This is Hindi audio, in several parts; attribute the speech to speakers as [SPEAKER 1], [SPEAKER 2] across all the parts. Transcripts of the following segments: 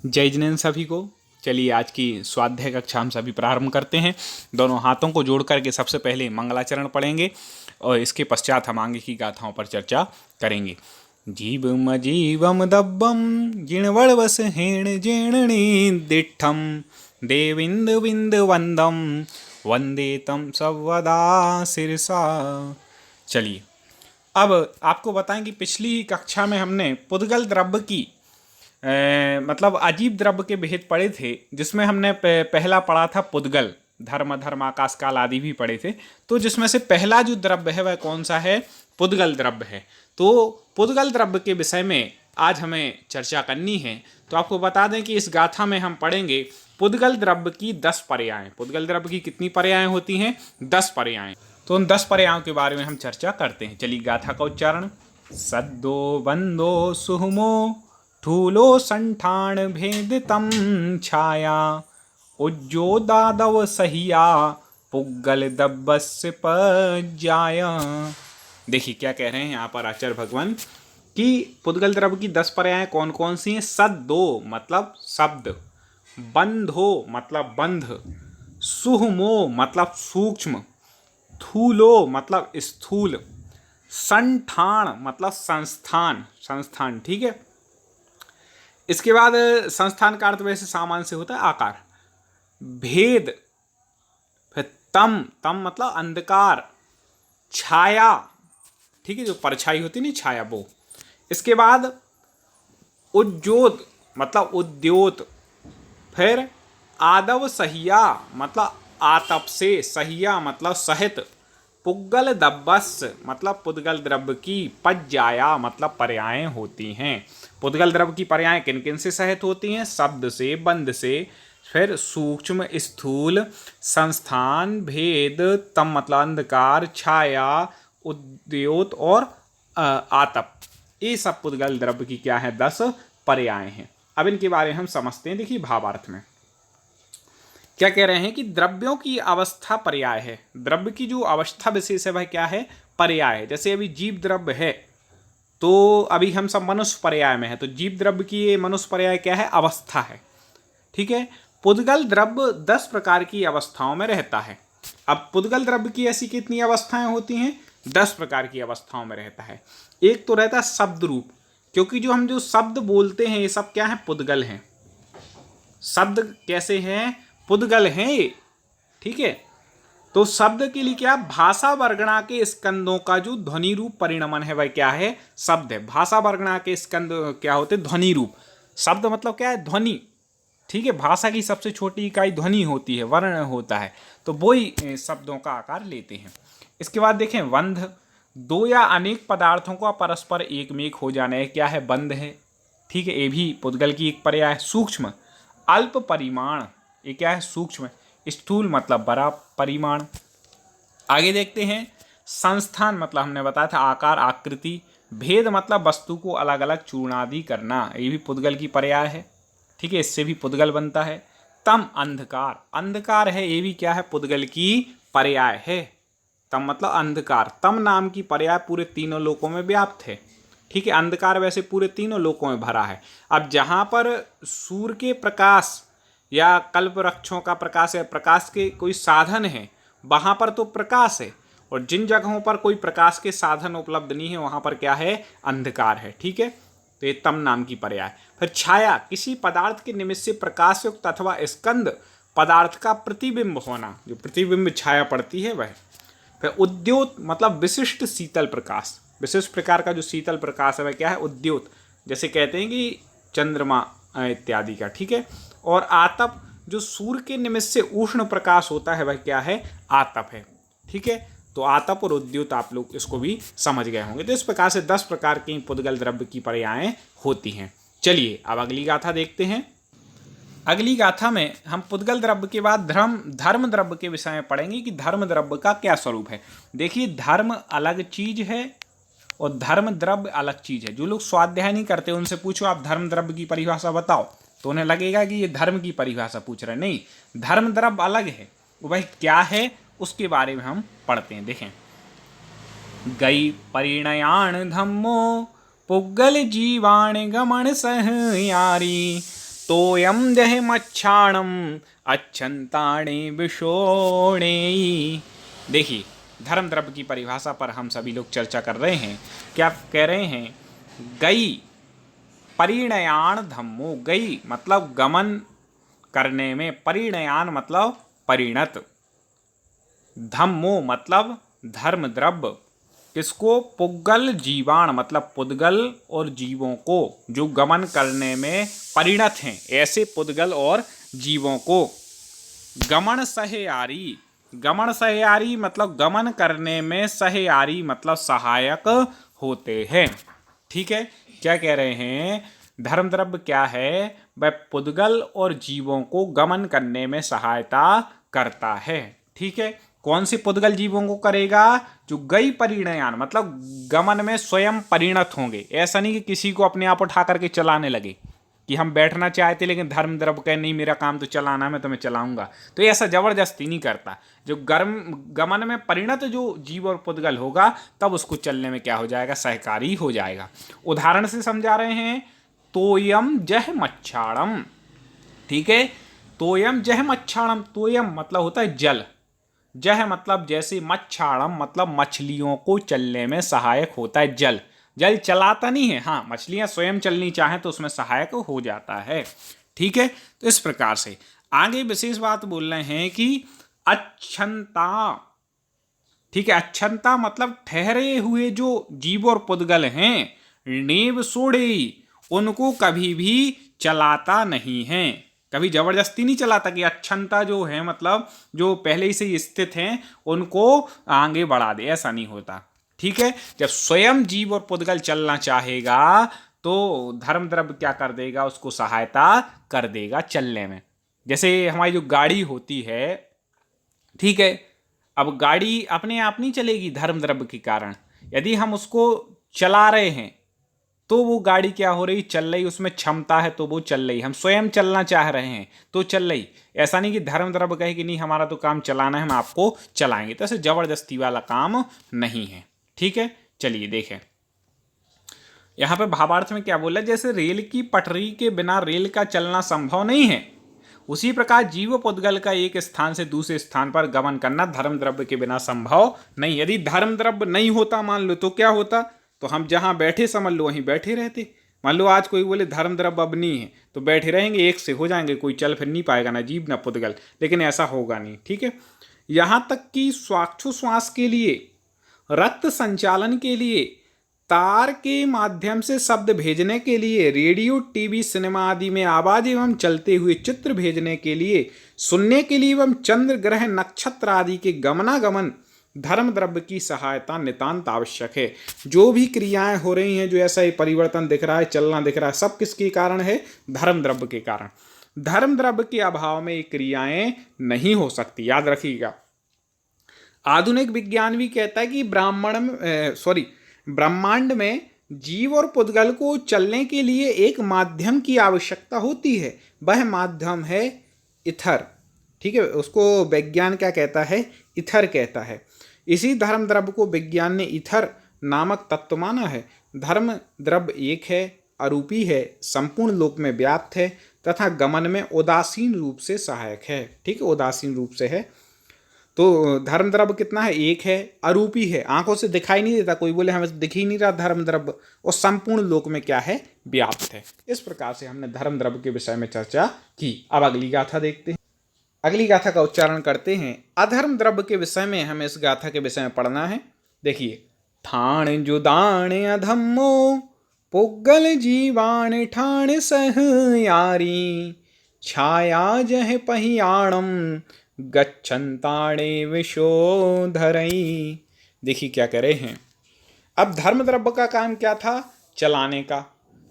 [SPEAKER 1] जय जिनेन्द्र सभी को। चलिए आज की स्वाध्याय कक्षा हम सभी प्रारंभ करते हैं। दोनों हाथों को जोड़ करके सबसे पहले मंगलाचरण पढ़ेंगे और इसके पश्चात हम आगे की गाथाओं पर चर्चा करेंगे। जीवम जीवम दब्बम जिणवड़वस हेण जेणणी दिठम देविंद विंद वंदम वंदे तम सवदा सिरसा। चलिए अब आपको बताएं कि पिछली कक्षा में हमने पुद्गल द्रव्य की मतलब अजीब द्रव्य के भेद पढ़े थे, जिसमें हमने पहला पढ़ा था पुद्गल। धर्म धर्म आकाश काल आदि भी पढ़े थे। तो जिसमें से पहला जो द्रव्य है वह कौन सा है? पुद्गल द्रव्य है। तो पुद्गल द्रव्य के विषय में आज हमें चर्चा करनी है। तो आपको बता दें कि इस गाथा में हम पढ़ेंगे पुद्गल द्रव्य की 10 पर्यायें। पुद्गल द्रव्य की कितनी पर्यायें होती हैं? 10 पर्यायें। तो उन 10 पर्यायों के बारे में हम चर्चा करते हैं। चलिए गाथा का उच्चारण। सद्दो बंदो सुहमो ठूलो संठान भेदितम छाया उज्जो दादव सहिया पुग्गल दब्बस्य पज्जाया। देखिए क्या कह रहे हैं यहाँ पर आचार्य भगवान कि पुद्गल द्रव्य की 10 पर्यायें कौन कौन सी हैं? सद्दो मतलब शब्द, बंधो मतलब बंध, सुहमो मतलब सूक्ष्म, थूलो मतलब स्थूल, संठान मतलब संस्थान, संस्थान ठीक है। इसके बाद संस्थान का अर्थ वैसे सामान्य से होता है आकार। भेद, फिर तम, तम मतलब अंधकार, छाया ठीक है, जो परछाई होती नहीं छाया वो। इसके बाद उज्जोत मतलब उद्योत, फिर आदव सहिया मतलब आतप से, सहिया मतलब सहित, पुग्गल दब्बस मतलब पुद्गल द्रव्य की, पज्जाया मतलब पर्यायें होती हैं। पुद्गल द्रव्य की पर्यायें किन किन से सहित होती हैं? शब्द से, बंध से, फिर सूक्ष्म, स्थूल, संस्थान, भेद, तम मतलब अंधकार, छाया, उद्योत और आतप। ये सब पुद्गल द्रव्य की क्या है? 10 पर्यायें हैं। अब इनके बारे में हम समझते हैं। देखिए भावार्थ में क्या कह रहे हैं कि द्रव्यों की अवस्था पर्याय है। द्रव्य की जो अवस्था विशेष है वह क्या है? पर्याय है। जैसे अभी जीव द्रव्य है तो अभी हम सब मनुष्य पर्याय में है, तो जीव द्रव्य की ये मनुष्य पर्याय क्या है? अवस्था है ठीक है। पुद्गल द्रव्य 10 प्रकार की अवस्थाओं में रहता है। अब पुद्गल द्रव्य की ऐसी कितनी अवस्थाएं होती हैं? 10 प्रकार की अवस्थाओं में रहता है। एक तो रहता है शब्द रूप, क्योंकि जो हम जो शब्द बोलते हैं ये सब क्या है? पुद्गल हैं। शब्द कैसे हैं? पुद्गल हैं ये ठीक है। तो शब्द के लिए क्या? भाषा वर्गणा के स्कंदों का जो ध्वनि रूप परिणमन है वह क्या है? शब्द है। भाषा वर्गणा के स्कंद क्या होते? ध्वनि रूप। शब्द मतलब क्या है? ध्वनि ठीक है। भाषा की सबसे छोटी इकाई ध्वनि होती है, वर्ण होता है, तो वो ही शब्दों का आकार लेते हैं। इसके बाद देखें बंध, दो या अनेक पदार्थों का परस्पर एक में एक हो जाना है, क्या है? बंध है ठीक है। ये भी पुद्गल की एक पर्याय है। सूक्ष्म, अल्प परिमाण, ये क्या है? सूक्ष्म। स्थूल मतलब बड़ा परिमाण। आगे देखते हैं संस्थान मतलब हमने बताया था आकार, आकृति। भेद मतलब वस्तु को अलग अलग चूर्णादि करना, ये भी पुद्गल की पर्याय है ठीक है। इससे भी पुद्गल बनता है। तम अंधकार, अंधकार है ये भी क्या है? पुद्गल की पर्याय है। तम मतलब अंधकार। तम नाम की पर्याय पूरे तीनों लोकों में व्याप्त है ठीक है। अंधकार वैसे पूरे तीनों लोकों में भरा है। अब जहां पर सूर्य के प्रकाश या कल्प वृक्षों का प्रकाश या प्रकाश के कोई साधन है वहां पर तो प्रकाश है, और जिन जगहों पर कोई प्रकाश के साधन उपलब्ध नहीं है वहां पर क्या है? अंधकार है ठीक है। तो ये तम नाम की पर्याय। फिर छाया, किसी पदार्थ के निमित्त से प्रकाशयुक्त अथवा स्कंद पदार्थ का प्रतिबिंब होना, जो प्रतिबिंब छाया पड़ती है वह। फिर उद्योत मतलब विशिष्ट शीतल प्रकाश, विशिष्ट प्रकार का जो शीतल प्रकाश है वह क्या है? उद्योत। जैसे कहते हैं कि चंद्रमा इत्यादि का ठीक है। और आतप, जो सूर्य के निमित्त से उष्ण प्रकाश होता है वह क्या है? आतप है ठीक है। तो आतप और उद्योत आप लोग इसको भी समझ गए होंगे। तो इस प्रकार से 10 प्रकार की पुद्गल द्रव्य की पर्यायें होती हैं। चलिए अब अगली गाथा देखते हैं। अगली गाथा में हम पुद्गल द्रव्य के बाद धर्म द्रव्य के विषय में पढ़ेंगे कि धर्म द्रव्य का क्या स्वरूप है। देखिए धर्म अलग चीज है और धर्म द्रव्य अलग चीज है। जो लोग स्वाध्याय नहीं करते उनसे पूछो आप धर्म द्रव्य की परिभाषा बताओ, तो उन्हें लगेगा कि ये धर्म की परिभाषा पूछ रहे हैं। नहीं, धर्म द्रव्य अलग है। वह क्या है उसके बारे में हम पढ़ते हैं। देखें, गई परिणयान धम्मो पुग्गल जीवाण गमन सह यारी तोयम जह मच्छाणम अच्छंताणे विषोणे। देखिए, धर्म द्रव्य की परिभाषा पर हम सभी लोग चर्चा कर रहे हैं। क्या कह रहे हैं? गई परिणयान धम्मो, गई मतलब गमन करने में, परिणयान मतलब परिणत, धम्मो मतलब धर्म द्रव्य, किसको? पुद्गल जीवाण मतलब पुद्गल और जीवों को, जो गमन करने में परिणत हैं, ऐसे पुद्गल और जीवों को। गमन सहेयारी, गमन सहेयारी मतलब गमन करने में सहेयारी मतलब सहायक होते हैं। ठीक है, क्या कह रहे हैं? धर्म द्रव्य क्या है? वह पुद्गल और जीवों को गमन करने में सहायता करता है। ठीक है, कौन से पुद्गल जीवों को करेगा? जो गई परिणयान मतलब गमन में स्वयं परिणत होंगे। ऐसा नहीं कि किसी को अपने आप उठा करके चलाने लगे, कि हम बैठना चाहते लेकिन धर्म द्रव्य कहे नहीं मेरा काम तो चलाना है, मैं तुम्हें चलाऊंगा, तो ऐसा जबरदस्ती नहीं करता। जो गमन में परिणत जो जीव और पुद्गल होगा, तब उसको चलने में क्या हो जाएगा? सहकारी हो जाएगा। उदाहरण से समझा रहे हैं, तोयम जह मच्छाणम। ठीक है, तोयम जह मच्छाणम, तोयम मतलब होता है जल, जह मतलब जैसे, मच्छाणम मतलब मछलियों को चलने में सहायक होता है जल। जल चलाता नहीं है, हाँ, मछलियां स्वयं चलनी चाहें तो उसमें सहायक हो जाता है। ठीक है, तो इस प्रकार से आगे विशेष बात बोल रहे हैं कि अच्छंता। ठीक है, अच्छंता मतलब ठहरे हुए जो जीव और पुद्गल हैं, नेव सोड़े, उनको कभी भी चलाता नहीं है, कभी जबरदस्ती नहीं चलाता कि अच्छंता जो है मतलब जो पहले ही से स्थित हैं उनको आगे बढ़ा दे, ऐसा नहीं होता। ठीक है, जब स्वयं जीव और पुद्गल चलना चाहेगा तो धर्म द्रव्य क्या कर देगा? उसको सहायता कर देगा चलने में। जैसे हमारी जो गाड़ी होती है, ठीक है, अब गाड़ी अपने आप नहीं चलेगी धर्म द्रव्य के कारण। यदि हम उसको चला रहे हैं तो वो गाड़ी क्या हो रही? चल रही, उसमें क्षमता है तो वो चल रही। हम स्वयं चलना चाह रहे हैं तो चल रही। ऐसा नहीं कि धर्म द्रव्य कहे कि नहीं हमारा तो काम चलाना है, हम आपको चलाएंगे, तो ऐसे जबरदस्ती वाला काम नहीं है। ठीक है, चलिए देखें यहां पे भावार्थ में क्या बोला। जैसे रेल की पटरी के बिना रेल का चलना संभव नहीं है, उसी प्रकार जीव पुद्गल का एक स्थान से दूसरे स्थान पर गमन करना धर्म द्रव्य के बिना संभव नहीं। यदि धर्म द्रव्य नहीं होता मान लो तो क्या होता? तो हम जहां बैठे समझ लो वहीं बैठे रहते। मान लो आज कोई बोले धर्म द्रव्य अब नहीं है, तो बैठे रहेंगे, एक से हो जाएंगे, कोई चल फिर नहीं पाएगा, ना जीव ना पुद्गल। लेकिन ऐसा होगा नहीं। ठीक है, यहां तक कि श्वासोच्छ्वास के लिए, रक्त संचालन के लिए, तार के माध्यम से शब्द भेजने के लिए, रेडियो टीवी सिनेमा आदि में आवाज एवं चलते हुए चित्र भेजने के लिए, सुनने के लिए एवं चंद्र ग्रह नक्षत्र आदि के गमनागमन धर्म द्रव्य की सहायता नितांत आवश्यक है। जो भी क्रियाएं हो रही हैं, जो ऐसा ही परिवर्तन दिख रहा है, चलना दिख रहा है, सब किसके कारण है? धर्म द्रव्य के कारण। धर्म द्रव्य के अभाव में ये क्रियाएं नहीं हो सकती, याद रखिएगा। आधुनिक विज्ञान भी कहता है कि ब्रह्मांड में जीव और पुद्गल को चलने के लिए एक माध्यम की आवश्यकता होती है। वह माध्यम है इथर। ठीक है, उसको विज्ञान क्या कहता है? इथर कहता है। इसी धर्म द्रव्य को विज्ञान ने इथर नामक तत्व माना है। धर्म द्रव्य एक है, अरूपी है, संपूर्ण लोक में व्याप्त है तथा गमन में उदासीन रूप से सहायक है। ठीक है, उदासीन रूप से है। तो धर्म द्रव्य कितना है? एक है, अरूपी है, आंखों से दिखाई नहीं देता। कोई बोले हमें दिख ही नहीं रहा धर्म द्रव्य, और संपूर्ण लोक में क्या है? व्याप्त है। इस प्रकार से हमने धर्म द्रव्य के विषय में चर्चा की। अब अगली गाथा देखते हैं। अगली गाथा का उच्चारण करते हैं। अधर्म द्रव्य के विषय में हमें इस गाथा के विषय में पढ़ना है। देखिए, ठाण जुदाण अधम्मो पुग्गल जीवाण ठाण सह यारी, छाया जह पहियाणम गच्छन्ताणे विशोधरई। देखिए क्या कह रहे हैं। अब धर्म द्रव्य का काम क्या था? चलाने का।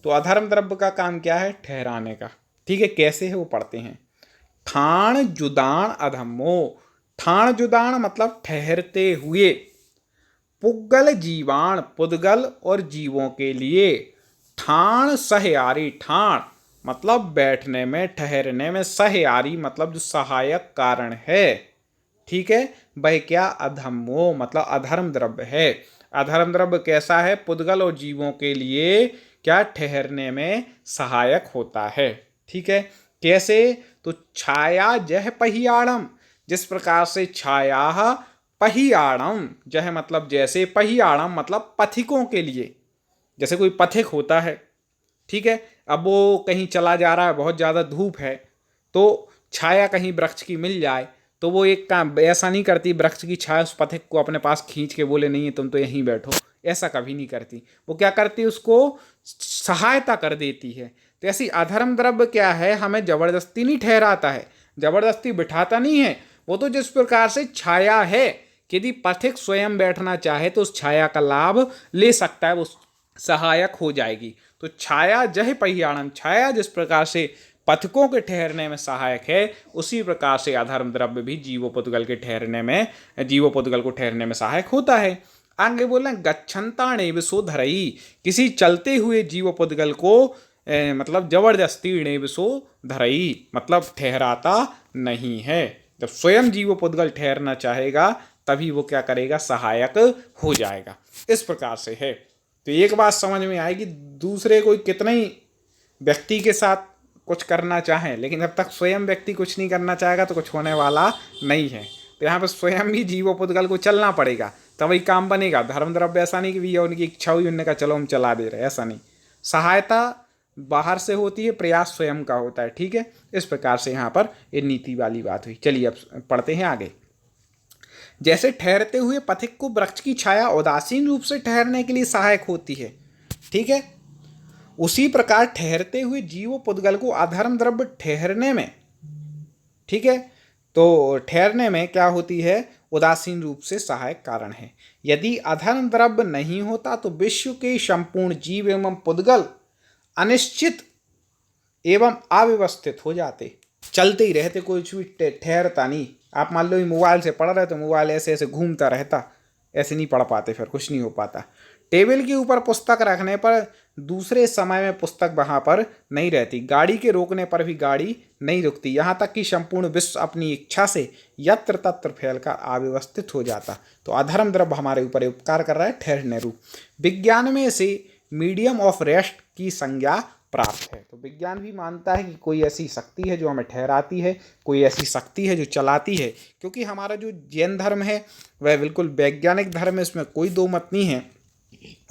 [SPEAKER 1] तो अधर्म द्रव्य का काम क्या है? ठहराने का। ठीक है, कैसे है वो पढ़ते हैं। ठाण जुदाण अधम्मो, ठाण जुदाण मतलब ठहरते हुए, पुग्गल जीवाण पुद्गल और जीवों के लिए, ठाण सहयारी, ठाण मतलब बैठने में, ठहरने में, सहयारी मतलब जो सहायक कारण है। ठीक है, वह क्या? अधम्मो मतलब अधर्म द्रव्य है। अधर्म द्रव्य कैसा है? पुद्गल और जीवों के लिए क्या? ठहरने में सहायक होता है। ठीक है, कैसे? तो छाया जह पहियाड़म, जिस प्रकार से छाया पहियाड़म, जह मतलब जैसे, पहियाड़म मतलब पथिकों के लिए। जैसे कोई पथिक होता है, ठीक है, अब वो कहीं चला जा रहा है, बहुत ज़्यादा धूप है, तो छाया कहीं वृक्ष की मिल जाए तो वो एक काम ऐसा नहीं करती, वृक्ष की छाया उस पथिक को अपने पास खींच के बोले नहीं तुम तो यहीं बैठो, ऐसा कभी नहीं करती। वो क्या करती, उसको सहायता कर देती है। तो ऐसी अधर्म द्रव्य क्या है, हमें जबरदस्ती नहीं ठहराता है, जबरदस्ती बिठाता नहीं है। वो तो जिस प्रकार से छाया है, यदि पथिक स्वयं बैठना चाहे तो उस छाया का लाभ ले सकता है, वो सहायक हो जाएगी। तो छाया जह पहियाणम, छाया जिस प्रकार से पथिकों के ठहरने में सहायक है, उसी प्रकार से अधर्म द्रव्य भी जीवोपद्गल के ठहरने में, जीवोपद्गल को ठहरने में सहायक होता है। आगे बोल रहे हैं गच्छन्ताणेव सो धरई, किसी चलते हुए जीवोपद्गल को मतलब जबरदस्ती णेव सो धरई मतलब ठहराता नहीं है। जब स्वयं जीवोपद्गल ठहरना चाहेगा तभी वो क्या करेगा, सहायक हो जाएगा। इस प्रकार से है। तो एक बात समझ में आएगी, दूसरे कोई कितना ही व्यक्ति के साथ कुछ करना चाहे, लेकिन जब तक स्वयं व्यक्ति कुछ नहीं करना चाहेगा तो कुछ होने वाला नहीं है। तो यहाँ पर स्वयं भी जीवोपद्गल को चलना पड़ेगा, तभी काम बनेगा। धर्म द्रव्य ऐसा नहीं कि भैया उनकी इच्छा हुई, उन्होंने कहा चलो हम चला दे रहे, ऐसा नहीं। सहायता बाहर से होती है, प्रयास स्वयं का होता है। ठीक है, इस प्रकार से यहाँ पर ये नीति वाली बात हुई। चलिए अब पढ़ते हैं आगे। जैसे ठहरते हुए पथिक को वृक्ष की छाया उदासीन रूप से ठहरने के लिए सहायक होती है, ठीक है, उसी प्रकार ठहरते हुए जीवोपद्गल को अधर्म द्रव्य ठहरने में, ठीक है, तो ठहरने में क्या होती है, उदासीन रूप से सहायक कारण है। यदि अधर्म द्रव्य नहीं होता तो विश्व के संपूर्ण जीव एवं पुद्गल अनिश्चित एवं अव्यवस्थित हो जाते, चलते ही रहते, कुछ भी ठहरता नहीं। आप मान लो मोबाइल से पढ़ रहे तो मोबाइल ऐसे ऐसे घूमता रहता, ऐसे नहीं पढ़ पाते, फिर कुछ नहीं हो पाता। टेबल के ऊपर पुस्तक रखने पर दूसरे समय में पुस्तक वहाँ पर नहीं रहती, गाड़ी के रोकने पर भी गाड़ी नहीं रुकती, यहाँ तक कि संपूर्ण विश्व अपनी इच्छा से यत्र तत्र फैलकर अव्यवस्थित हो जाता। तो अधर्म द्रव्य हमारे ऊपर उपकार कर रहा है ठहरने रूप। विज्ञान में से मीडियम ऑफ रेस्ट की संज्ञा प्राप्त है। तो विज्ञान भी मानता है कि कोई ऐसी शक्ति है जो हमें ठहराती है, कोई ऐसी शक्ति है जो चलाती है, क्योंकि हमारा जो जैन धर्म है वह बिल्कुल वैज्ञानिक धर्म है, इसमें कोई दो मत नहीं है।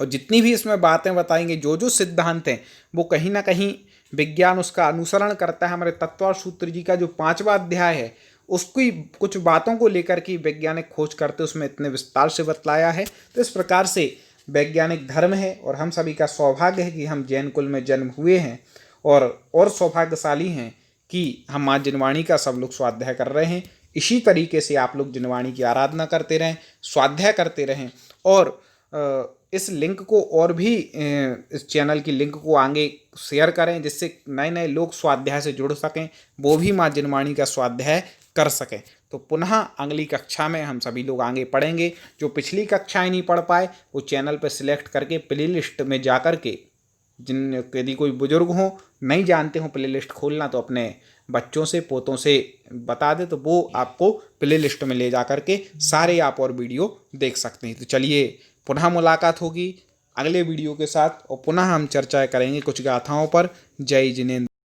[SPEAKER 1] और जितनी भी इसमें बातें बताएंगे, जो जो सिद्धांत हैं, वो कहीं ना कहीं विज्ञान उसका अनुसरण करता है। हमारे तत्व सूत्र जी का जो 5वां अध्याय है, उसकी कुछ बातों को लेकर के वैज्ञानिक खोज करते उसमें इतने विस्तार से बतलाया है। तो इस प्रकार से वैज्ञानिक धर्म है, और हम सभी का सौभाग्य है कि हम जैन कुल में जन्म हुए हैं, और सौभाग्यशाली हैं कि हम माँ जिनवाणी का सब लोग स्वाध्याय कर रहे हैं। इसी तरीके से आप लोग जिनवाणी की आराधना करते रहें, स्वाध्याय करते रहें, और इस लिंक को और भी इस चैनल की लिंक को आगे शेयर करें, जिससे नए नए लोग स्वाध्याय से जुड़ सकें, वो भी माँ जिनवाणी का स्वाध्याय कर सकें। तो पुनः अगली कक्षा में हम सभी लोग आगे पढ़ेंगे। जो पिछली कक्षाएं नहीं पढ़ पाए वो चैनल पर सिलेक्ट करके प्ले लिस्ट में जा कर के, जिन यदि कोई बुजुर्ग हो नहीं जानते हो प्ले लिस्ट खोलना, तो अपने बच्चों से पोतों से बता दे, तो वो आपको प्ले लिस्ट में ले जा कर के सारे आप और वीडियो देख सकते हैं। तो चलिए पुनः मुलाकात होगी अगले वीडियो के साथ, और पुनः हम चर्चा करेंगे कुछ गाथाओं पर। जय जिनेंद्र।